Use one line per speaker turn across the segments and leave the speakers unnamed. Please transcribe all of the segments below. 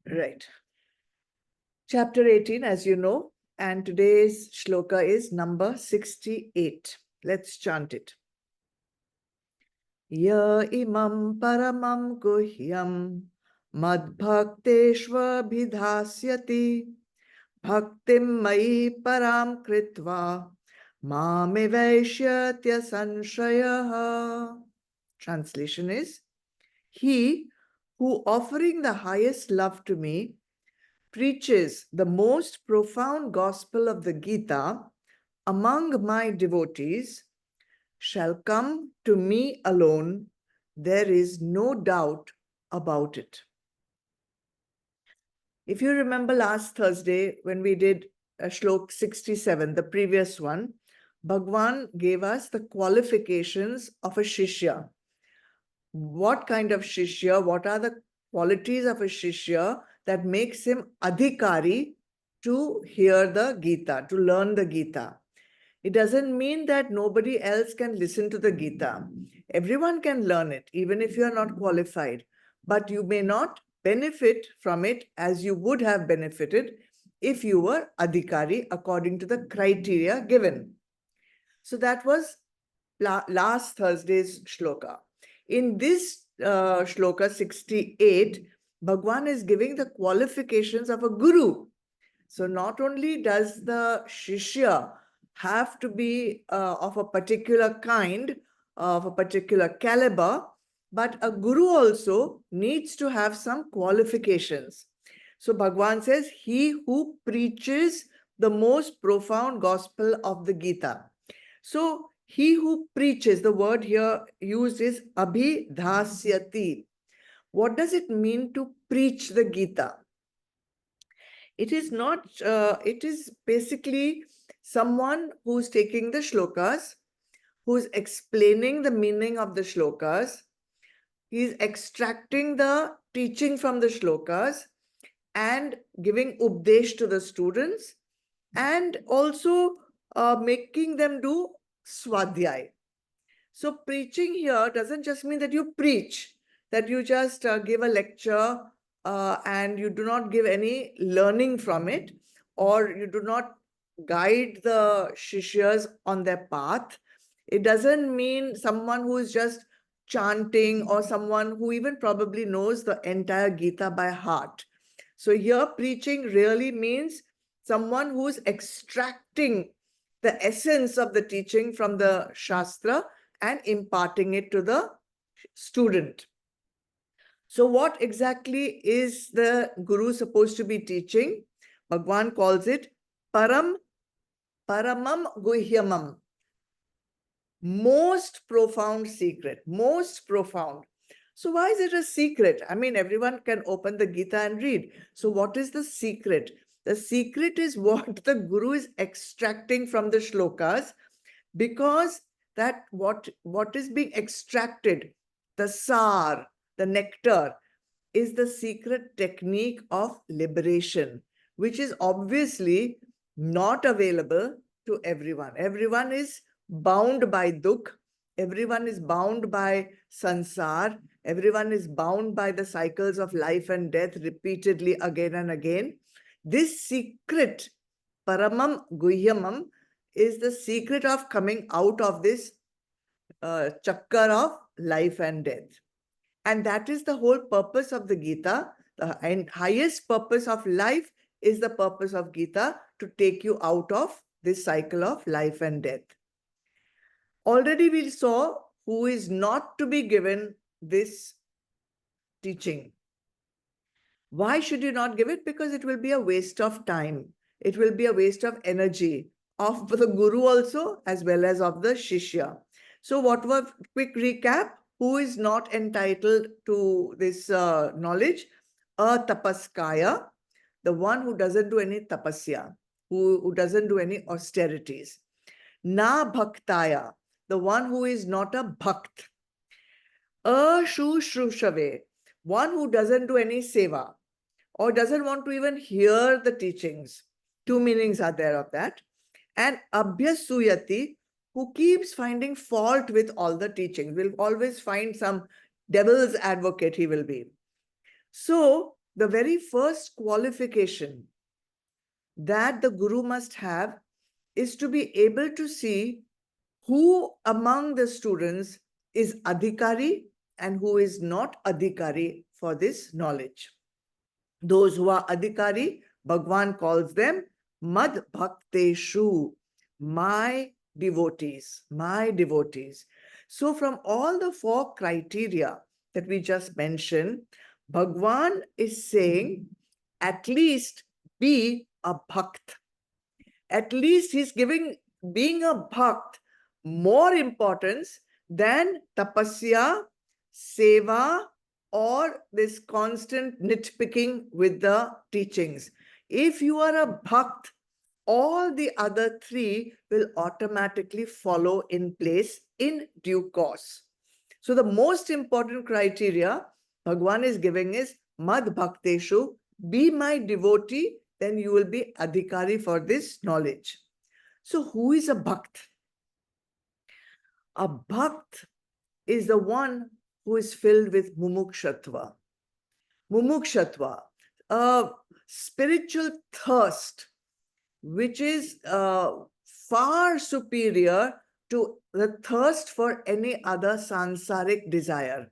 Right. Chapter 18, as you know, and today's shloka is number 68. Let's chant it. Ya imam paramam guhyam madbhakteshva bhidhasyati bhaktim mai param kritva mame vaishyatya sanshayah. Translation is, he who offering the highest love to me preaches the most profound gospel of the Gita among my devotees shall come to me alone. There is no doubt about it. If you remember last Thursday when we did Shlok 67, the previous one, Bhagwan gave us the qualifications of a Shishya. What kind of Shishya, what are the qualities of a Shishya that makes him adhikari to hear the Gita, to learn the Gita. It doesn't mean that nobody else can listen to the Gita. Everyone can learn it, even if you are not qualified. But you may not benefit from it as you would have benefited if you were adhikari according to the criteria given. So that was last Thursday's shloka. In this shloka 68, Bhagwan is giving the qualifications of a guru. So not only does the Shishya have to be of a particular kind, of a particular caliber, but a guru also needs to have some qualifications. So Bhagwan says, he who preaches the most profound gospel of the Gita. So he who preaches, the word here used is abhidhasyati. What does it mean to preach the Gita? It is not, it is basically someone who's taking the shlokas, who's explaining the meaning of the shlokas. He's extracting the teaching from the shlokas and giving updesh to the students, and also making them do swadhyay. So preaching here doesn't just mean that you preach, that you just give a lecture and you do not give any learning from it, or you do not guide the shishyas on their path. It doesn't mean someone who is just chanting or someone who even probably knows the entire Gita by heart. So here preaching really means someone who is extracting the essence of the teaching from the Shastra and imparting it to the student. So what exactly is the guru supposed to be teaching? Bhagwan calls it paramam guhyamam. Most profound secret, most profound. So why is it a secret? I mean, everyone can open the Gita and read. So what is the secret? The secret is what the guru is extracting from the shlokas, because that what is being extracted, the sar, the nectar, is the secret technique of liberation, which is obviously not available to everyone. Everyone is bound by dukh, everyone is bound by sansar, everyone is bound by the cycles of life and death repeatedly again and again. This secret, paramam guhyamam, is the secret of coming out of this chakkar of life and death. And that is the whole purpose of the Gita. The highest purpose of life is the purpose of Gita, to take you out of this cycle of life and death. Already we saw who is not to be given this teaching. Why should you not give it? Because it will be a waste of time. It will be a waste of energy of the guru also, as well as of the shishya. So what was, quick recap, who is not entitled to this knowledge? A tapaskaya, the one who doesn't do any tapasya, who doesn't do any austerities. Na bhaktaya, the one who is not a bhakt. A shushrushrave, one who doesn't do any seva, or doesn't want to even hear the teachings. Two meanings are there of that. And abhyasuyati, who keeps finding fault with all the teachings, will always find some devil's advocate he will be. So the very first qualification that the guru must have is to be able to see who among the students is adhikari and who is not adhikari for this knowledge. Those who are adhikari, Bhagwan calls them mad bhakteshu, my devotees, my devotees. So from all the four criteria that we just mentioned, Bhagwan is saying at least be a bhakt. At least he's giving being a bhakt more importance than tapasya, seva, or this constant nitpicking with the teachings. If you are a bhakt, all the other three will automatically follow in place in due course. So the most important criteria Bhagwan is giving is mad bhakteshu, be my devotee, then you will be adhikari for this knowledge. So who is a bhakt? A bhakt is the one who is filled with mumukshatva. Mumukshatva, a spiritual thirst, which is far superior to the thirst for any other sansaric desire.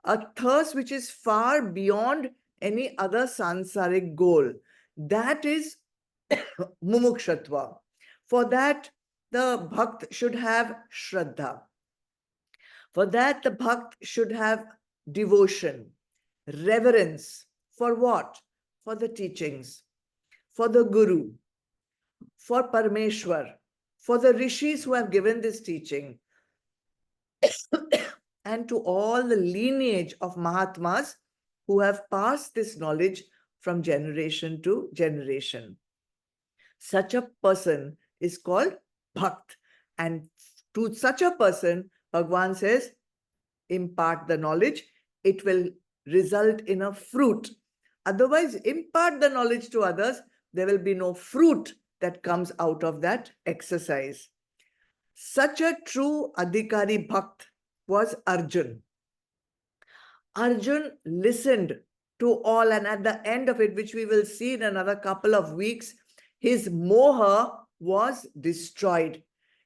A thirst which is far beyond any other sansaric goal. That is mumukshatva. For that, the bhakt should have shraddha. For that, the bhakt should have devotion, reverence. For what? For the teachings, for the guru, for Parameshwar, for the rishis who have given this teaching, and to all the lineage of Mahatmas who have passed this knowledge from generation to generation. Such a person is called bhakt. And to such a person, Bhagwan says, impart the knowledge, it will result in a fruit. Otherwise, impart the knowledge to others, there will be no fruit that comes out of that exercise. Such a true adhikari bhakt was Arjun. Arjun listened to all, and at the end of it, which we will see in another couple of weeks, his moha was destroyed.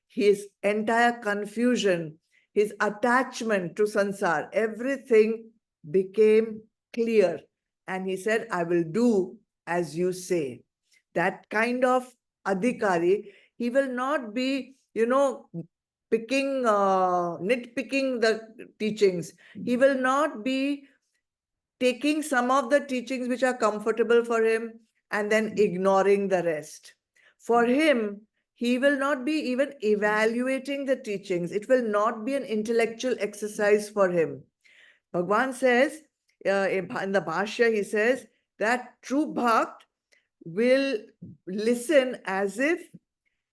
His entire confusion, his attachment to sansar, everything became clear. And he said, I will do as you say. That kind of adhikari, he will not be, nitpicking the teachings. He will not be taking some of the teachings which are comfortable for him and then ignoring the rest. For him, he will not be even evaluating the teachings. It will not be an intellectual exercise for him. Bhagwan says, in the Bhashya, he says that true bhakt will listen as if,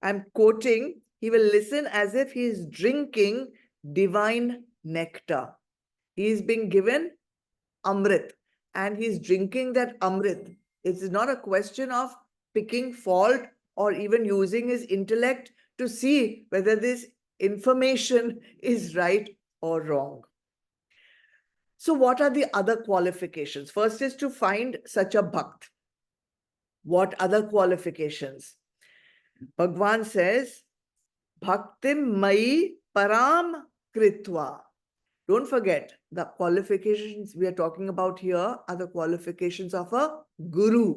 I'm quoting, he will listen as if he is drinking divine nectar. He is being given Amrit and he's drinking that Amrit. It's not a question of picking fault or even using his intellect to see whether this information is right or wrong. So what are the other qualifications? First is to find such a bhakt. What other qualifications? Bhagwan says, Bhaktim mai param kritva. Don't forget, the qualifications we are talking about here are the qualifications of a guru.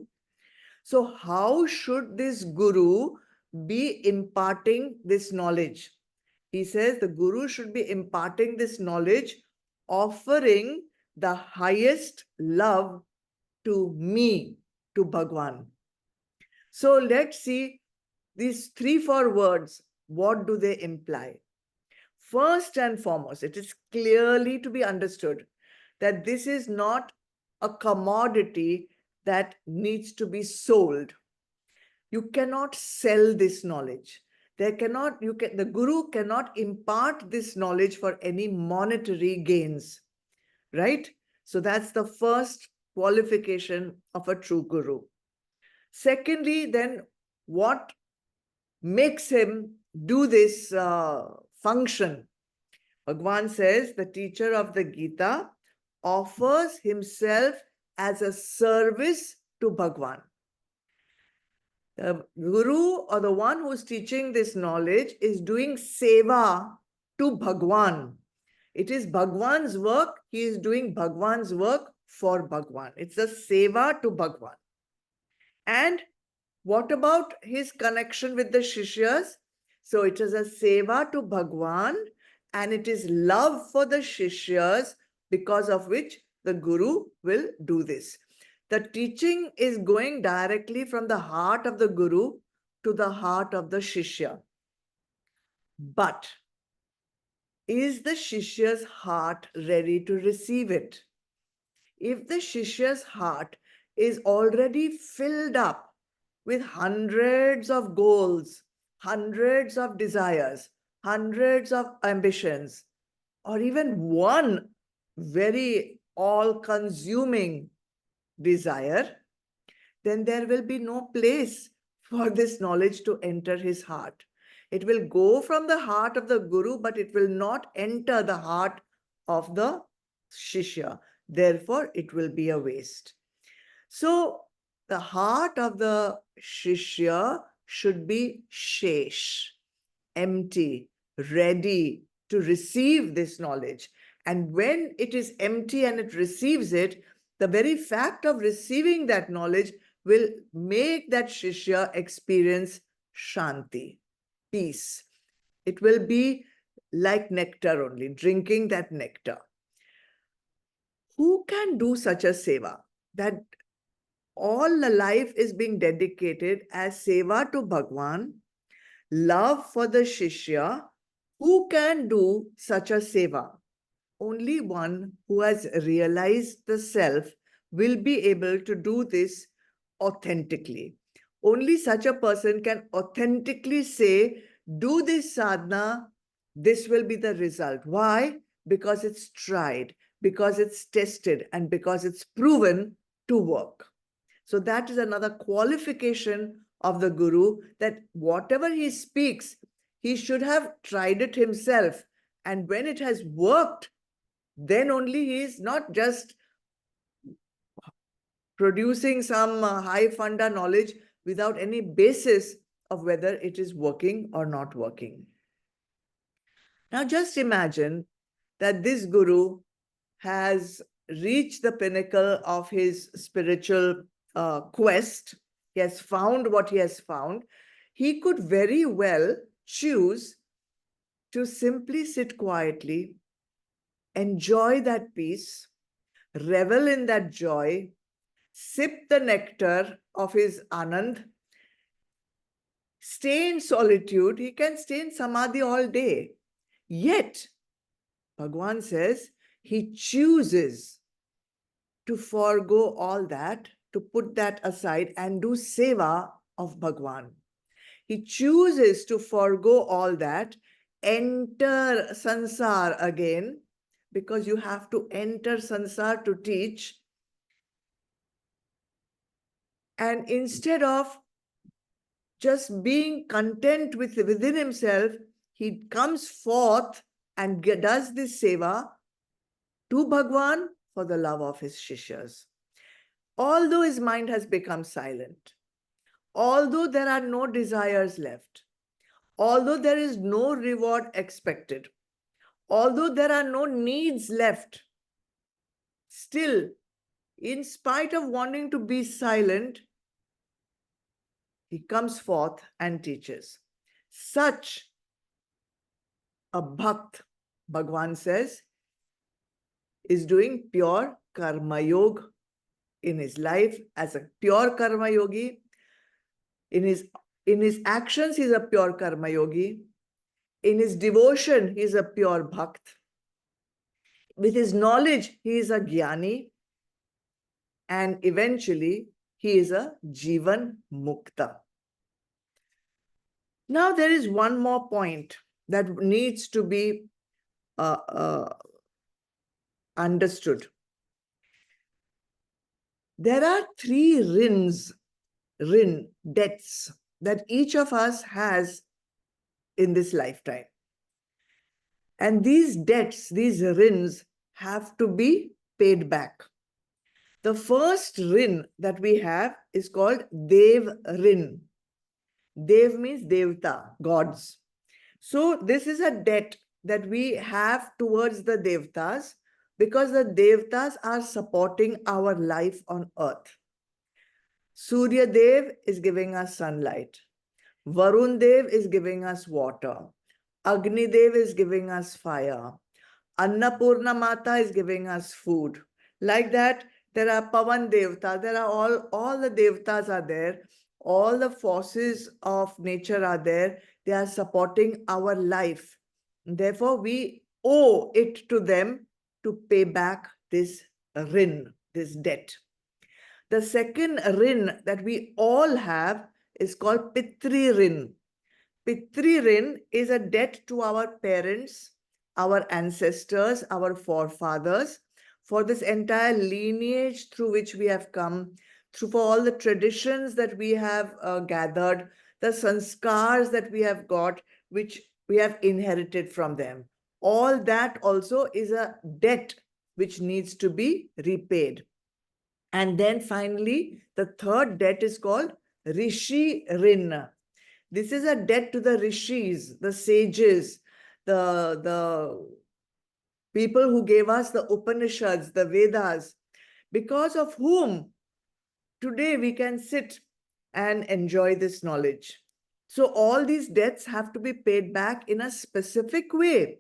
So how should this guru be imparting this knowledge? He says the guru should be imparting this knowledge, offering the highest love to me, to Bhagwan. So let's see these 3-4 words. What do they imply? First and foremost, it is clearly to be understood that this is not a commodity that needs to be sold. You cannot sell this knowledge. The guru cannot impart this knowledge for any monetary gains, right? So that's the first qualification of a true guru. Secondly, then what makes him do this function? Bhagwan says the teacher of the Gita offers himself as a service to Bhagwan. The Guru or the one who's teaching this knowledge is doing seva to Bhagwan. It is Bhagwan's work. He is doing Bhagwan's work for Bhagwan. It's a seva to Bhagwan. And what about his connection with the Shishyas? So it is a seva to Bhagwan, and it is love for the Shishyas, because of which the Guru will do this. The teaching is going directly from the heart of the Guru to the heart of the Shishya. But is the Shishya's heart ready to receive it? If the Shishya's heart is already filled up with hundreds of goals, hundreds of desires, hundreds of ambitions, or even one very all-consuming desire, then there will be no place for this knowledge to enter his heart. It will go from the heart of the Guru, but it will not enter the heart of the Shishya. Therefore, it will be a waste. So, the heart of the Shishya should be shesh, empty, ready to receive this knowledge. And when it is empty and it receives it, the very fact of receiving that knowledge will make that Shishya experience Shanti, peace. It will be like nectar only, drinking that nectar. Who can do such a seva? That all the life is being dedicated as seva to Bhagwan, love for the Shishya. Who can do such a seva? Only one who has realized the self will be able to do this authentically. Only such a person can authentically say, do this sadhana, this will be the result. Why? Because it's tried, because it's tested, and because it's proven to work. So that is another qualification of the Guru, that whatever he speaks, he should have tried it himself. And when it has worked, then only he is not just producing some high funda knowledge without any basis of whether it is working or not working. Now just imagine that this Guru has reached the pinnacle of his spiritual quest. He has found what he has found. He could very well choose to simply sit quietly, enjoy that peace, revel in that joy, sip the nectar of his Anand, stay in solitude. He can stay in Samadhi all day. Yet, Bhagwan says, he chooses to forego all that, to put that aside and do seva of Bhagwan. He chooses to forego all that, enter sansar again, because you have to enter sansar to teach. And instead of just being content within himself, he comes forth and does this seva to Bhagwan for the love of his Shishyas. Although his mind has become silent, although there are no desires left, although there is no reward expected, although there are no needs left, still, in spite of wanting to be silent, he comes forth and teaches. Such a bhakt, Bhagwan says, is doing pure karma yoga in his life as a pure karma yogi. In his actions, he's a pure karma yogi. In his devotion, he's a pure bhakt. With his knowledge, he is a jnani. And eventually, he is a jivan mukta. Now, there is one more point that needs to be understood. There are 3 debts that each of us has in this lifetime. And these debts, these rins, have to be paid back. The first rin that we have is called Dev Rin. Dev means Devta, gods. So this is a debt that we have towards the Devtas because the Devtas are supporting our life on earth. Surya Dev is giving us sunlight. Varun Dev is giving us water. Agni Dev is giving us fire. Annapurna Mata is giving us food. Like that, there are Pavan Devta, there are all the Devtas are there. All the forces of nature are there. They are supporting our life. Therefore, we owe it to them to pay back this rin, this debt. The second rin that we all have is called Pitri Rin. Pitri Rin is a debt to our parents, our ancestors, our forefathers, for this entire lineage through which we have come, through for all the traditions that we have gathered, the sanskars that we have got, which we have inherited from them. All that also is a debt which needs to be repaid. And then finally, the third debt is called Rishi Rin. This is a debt to the rishis, the sages, the people who gave us the Upanishads, the Vedas, because of whom today we can sit and enjoy this knowledge. So all these debts have to be paid back in a specific way.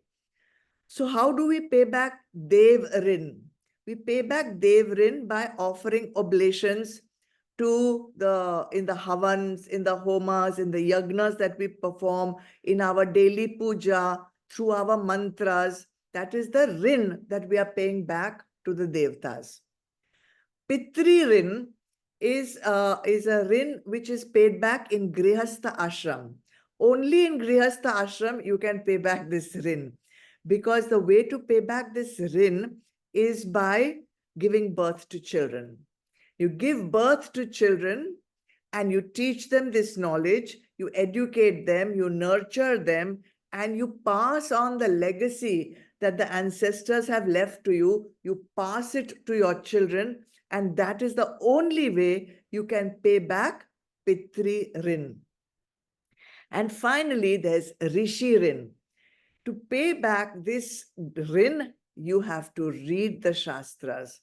So how do we pay back Dev Rin? We pay back Dev Rin by offering oblations to in the havans, in the homas, in the yagnas that we perform, in our daily puja, through our mantras. That is the rin that we are paying back to the devtas. Pitri Rin is a rin which is paid back in Grihastha ashram. Only in Grihastha ashram you can pay back this rin, because the way to pay back this rin is by giving birth to children. You give birth to children and you teach them this knowledge, you educate them, you nurture them, and you pass on the legacy that the ancestors have left to you. You pass it to your children, and that is the only way you can pay back Pitri Rin. And finally, there's Rishi Rin. To pay back this rin, you have to read the Shastras.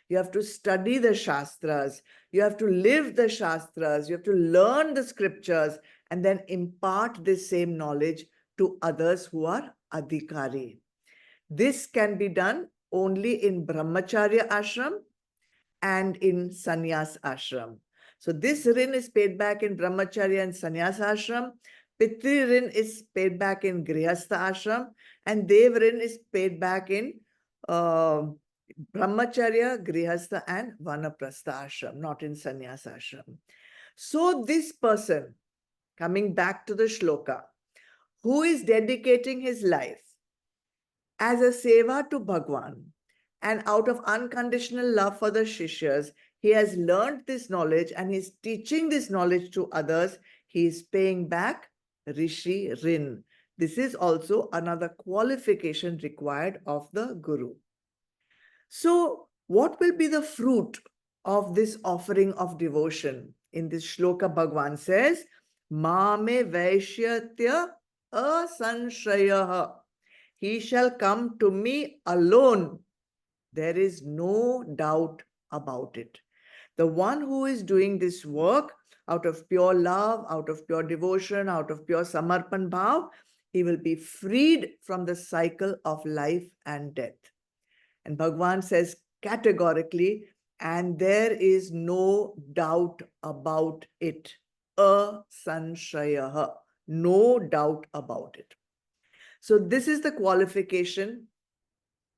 You have to study the Shastras. You have to live the Shastras. You have to learn the scriptures and then impart this same knowledge to others who are adhikari. This can be done only in Brahmacharya ashram and in Sannyas ashram. So this rin is paid back in Brahmacharya and Sannyas ashram. Pitri Rin is paid back in Grihastha ashram, and Dev Rin is paid back in Brahmacharya, Grihastha, and Vanaprastha ashram, not in Sannyas ashram. So this person, coming back to the shloka, who is dedicating his life as a seva to Bhagwan, and out of unconditional love for the Shishyas, he has learned this knowledge and he's teaching this knowledge to others. He is paying back Rishi Rin. This is also another qualification required of the Guru. So, what will be the fruit of this offering of devotion? In this shloka, Bhagwan says, Mame Vaishyatya asanshayah. He shall come to me alone. There is no doubt about it. The one who is doing this work out of pure love, out of pure devotion, out of pure samarpan bhav, he will be freed from the cycle of life and death. And Bhagwan says categorically, and there is no doubt about it. Asanshayah. No doubt about it. So this is the qualification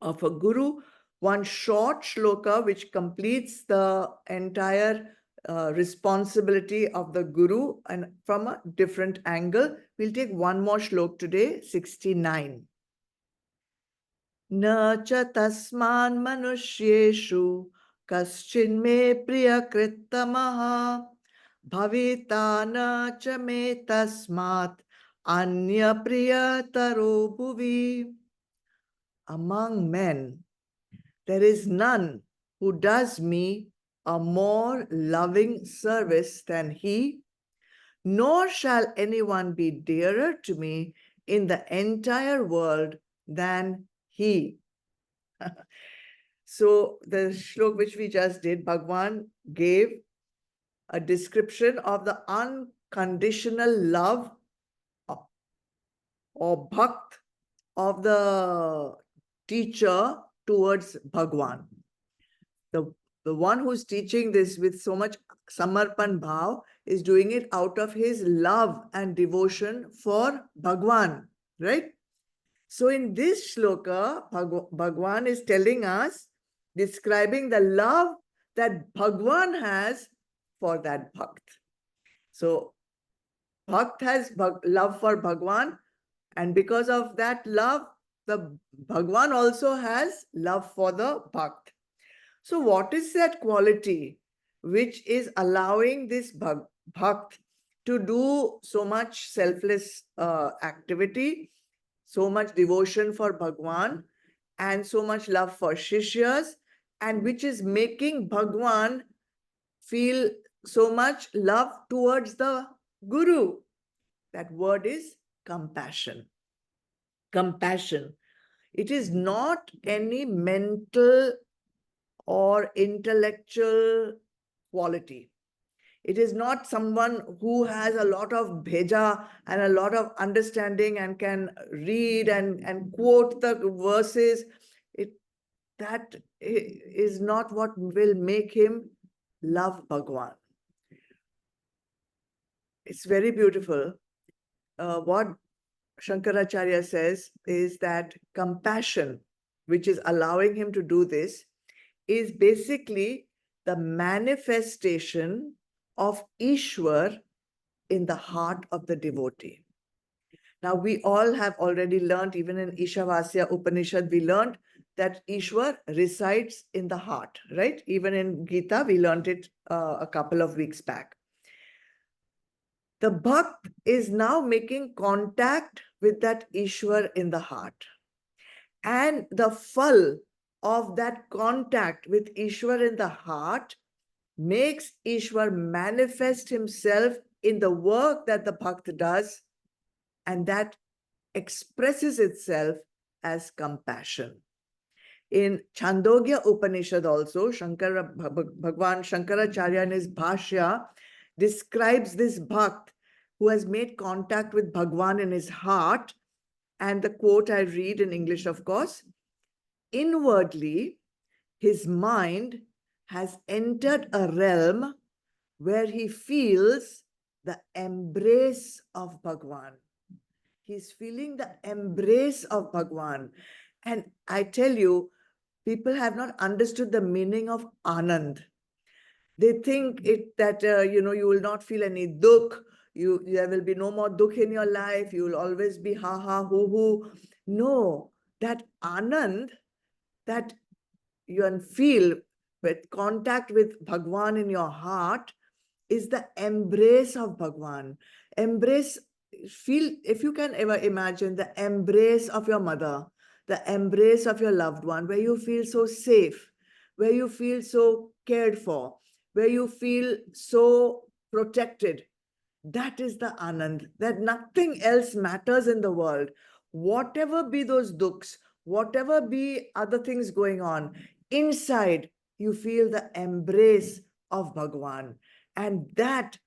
of a guru. One short shloka which completes the entire responsibility of the guru, and from a different angle. We'll take one more shlok today, 69. Na cha tasman manushyeshu kaschin me priyakritamaha bhavita na cha me tasmat anya priyataro bhuvi. Among men, there is none who does me a more loving service than he, nor shall anyone be dearer to me in the entire world than he. So the shlok which we just did, Bhagwan gave a description of the unconditional love or bhakt of the teacher towards Bhagwan. The one who's teaching this with so much samarpan bhav is doing it out of his love and devotion for Bhagwan, right? So in this shloka, Bhagwan is telling us, describing the love that Bhagwan has for that bhakt. So bhakt has love for Bhagwan, and because of that love, the Bhagwan also has love for the bhakt. So what is that quality which is allowing this bhakt to do so much selfless activity, so much devotion for Bhagwan, and so much love for Shishyas, and which is making Bhagwan feel so much love towards the Guru? That word is compassion. Compassion. It is not any mental or intellectual quality. It is not someone who has a lot of bheja and a lot of understanding and can read and quote the verses. That is not what will make him love Bhagwan. It's very beautiful. What Shankaracharya says is that compassion, which is allowing him to do this, is basically the manifestation of Ishwar in the heart of the devotee. Now, we all have already learned, even in Ishavasya Upanishad, we learned that Ishwar resides in the heart, right? Even in Gita, we learned it a couple of weeks back. The bhakt is now making contact with that Ishwar in the heart. And the phal of that contact with Ishwar in the heart makes Ishwar manifest himself in the work that the bhakt does, and that expresses itself as compassion. In Chandogya Upanishad also, Bhagwan Shankaracharya in his Bhashya describes this bhakt who has made contact with Bhagwan in his heart, and the quote I read in English, of course, inwardly, his mind has entered a realm where he feels the embrace of Bhagwan. He's feeling the embrace of Bhagwan. And I tell you, people have not understood the meaning of Anand. They think that you will not feel any dukh. There will be no more dukh in your life. You will always be ha ha hoo hoo. No, that Anand, that you feel with contact with Bhagwan in your heart, is the embrace of Bhagwan. Embrace, feel, if you can ever imagine the embrace of your mother, the embrace of your loved one, where you feel so safe, where you feel so cared for, where you feel so protected. That is the Anand, that nothing else matters in the world. Whatever be those dukhs, whatever be other things going on, inside you feel the embrace of Bhagwan. And that,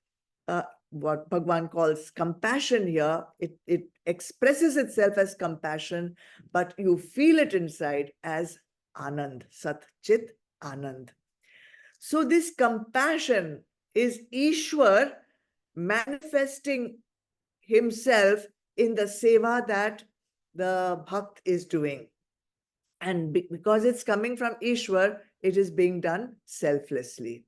what Bhagwan calls compassion here, it expresses itself as compassion, but you feel it inside as Anand, Sat Chit Anand. So this compassion is Ishwar manifesting himself in the seva that the bhakt is doing. And because it's coming from Ishwar, it is being done selflessly.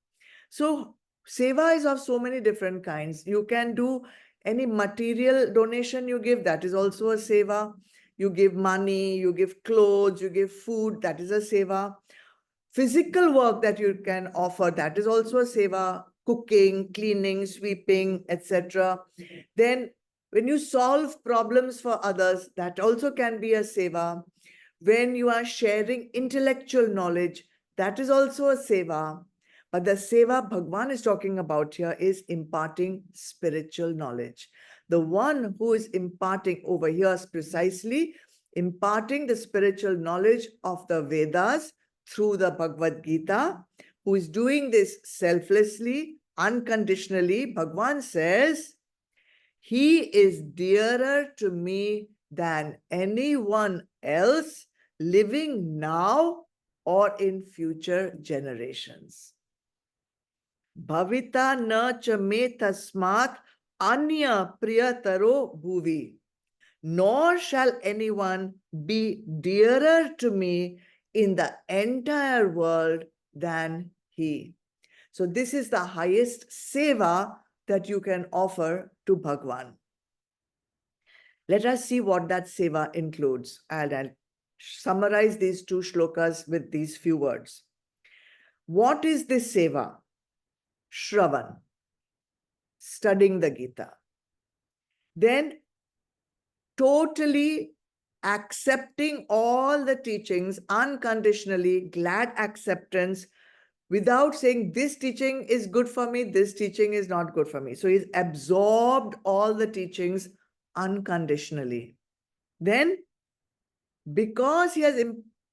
So seva is of so many different kinds. You can do any material donation you give, that is also a seva. You give money, you give clothes, you give food, that is a seva. Physical work that you can offer, that is also a seva. Cooking, cleaning, sweeping, etc. Then when you solve problems for others, that also can be a seva. When you are sharing intellectual knowledge, that is also a seva. But the seva Bhagwan is talking about here is imparting spiritual knowledge. The one who is imparting over here is precisely imparting the spiritual knowledge of the Vedas through the Bhagavad Gita, who is doing this selflessly, unconditionally. Bhagwan says, he is dearer to me than anyone else living now or in future generations. Bhavita na cha me tasmat anya priyataro bhuvi. Nor shall anyone be dearer to me in the entire world than he. So this is the highest seva that you can offer to Bhagwan. Let us see what that seva includes. And I'll summarize these two shlokas with these few words. What is this seva? Shravan, studying the Gita. Then totally accepting all the teachings unconditionally, glad acceptance, without saying this teaching is good for me, this teaching is not good for me. So he's absorbed all the teachings unconditionally. Then, because he has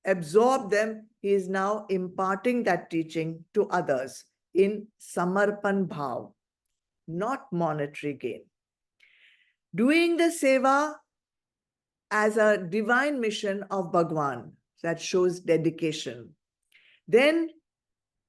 absorbed them, he is now imparting that teaching to others in samarpan bhav, not monetary gain. Doing the seva as a divine mission of Bhagwan, that shows dedication. Then,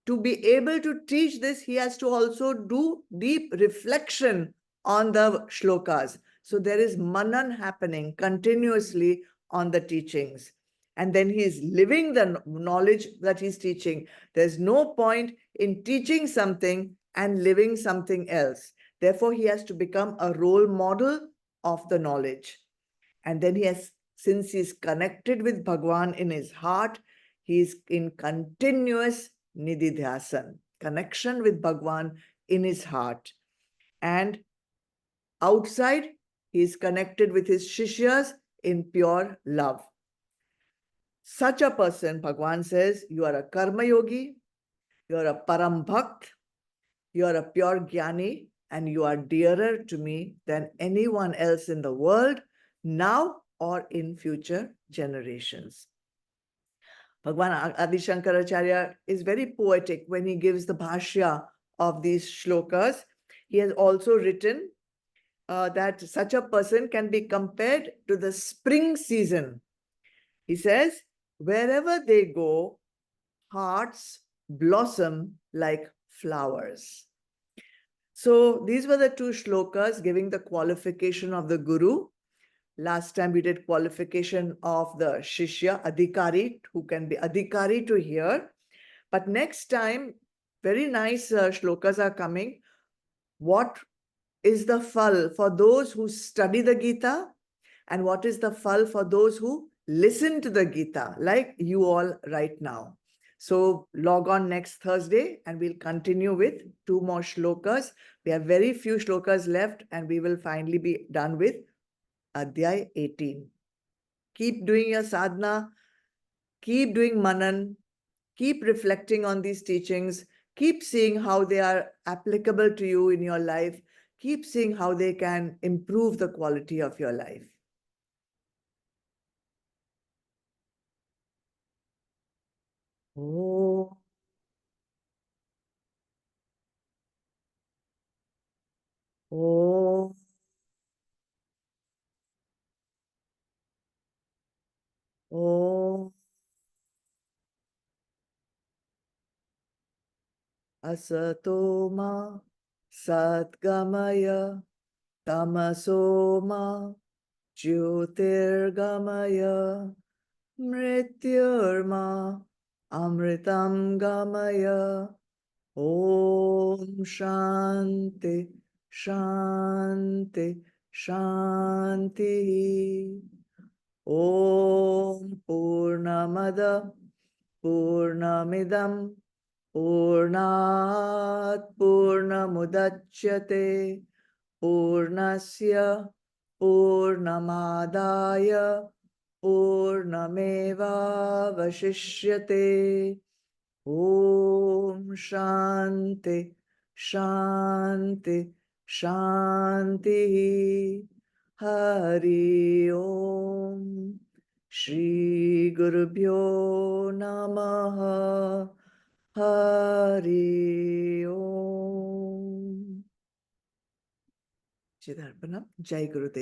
to be able to teach this, he has to also do deep reflection on the shlokas. So there is manan happening continuously on the teachings. And then he is living the knowledge that he's teaching. There's no point in teaching something and living something else. Therefore, he has to become a role model of the knowledge. And then he has, since he's connected with Bhagwan in his heart, he is in continuous nididhyasan, connection with Bhagwan in his heart. And outside, he is connected with his shishyas in pure love. Such a person, Bhagwan says, you are a karma yogi, you are a param bhakt, you are a pure jnani, and you are dearer to me than anyone else in the world, now or in future generations. Bhagwan Adi Shankaracharya is very poetic when he gives the bhashya of these shlokas. He has also written that such a person can be compared to the spring season. He says, wherever they go, hearts blossom like flowers. So these were the two shlokas giving the qualification of the Guru. Last time we did qualification of the Shishya, Adhikari, who can be Adhikari to hear. But next time, very nice shlokas are coming. What is the phal for those who study the Gita? And what is the phal for those who listen to the Gita, like you all right now? So log on next Thursday and we'll continue with two more shlokas. We have very few shlokas left and we will finally be done with Adhyay 18. Keep doing your sadhana, keep doing manan, keep reflecting on these teachings, keep seeing how they are applicable to you in your life, keep seeing how they can improve the quality of your life. Oh. Oh. Oh. Asatoma Satgamaya Tamasoma Jyotirgamaya Mrityurma Amritam Gamaya. Om Shanti Shanti Shanti. Om Purnamada Purnamidam Purnat Purnamudachyate Purnasya Purnamadaya Purnameva Vashishyate. Om Shanti Shanti Shanti. Hari Om. Shri Gurubhyo Namaha. Hari Om. Chidarpanam. Jai Gurudev.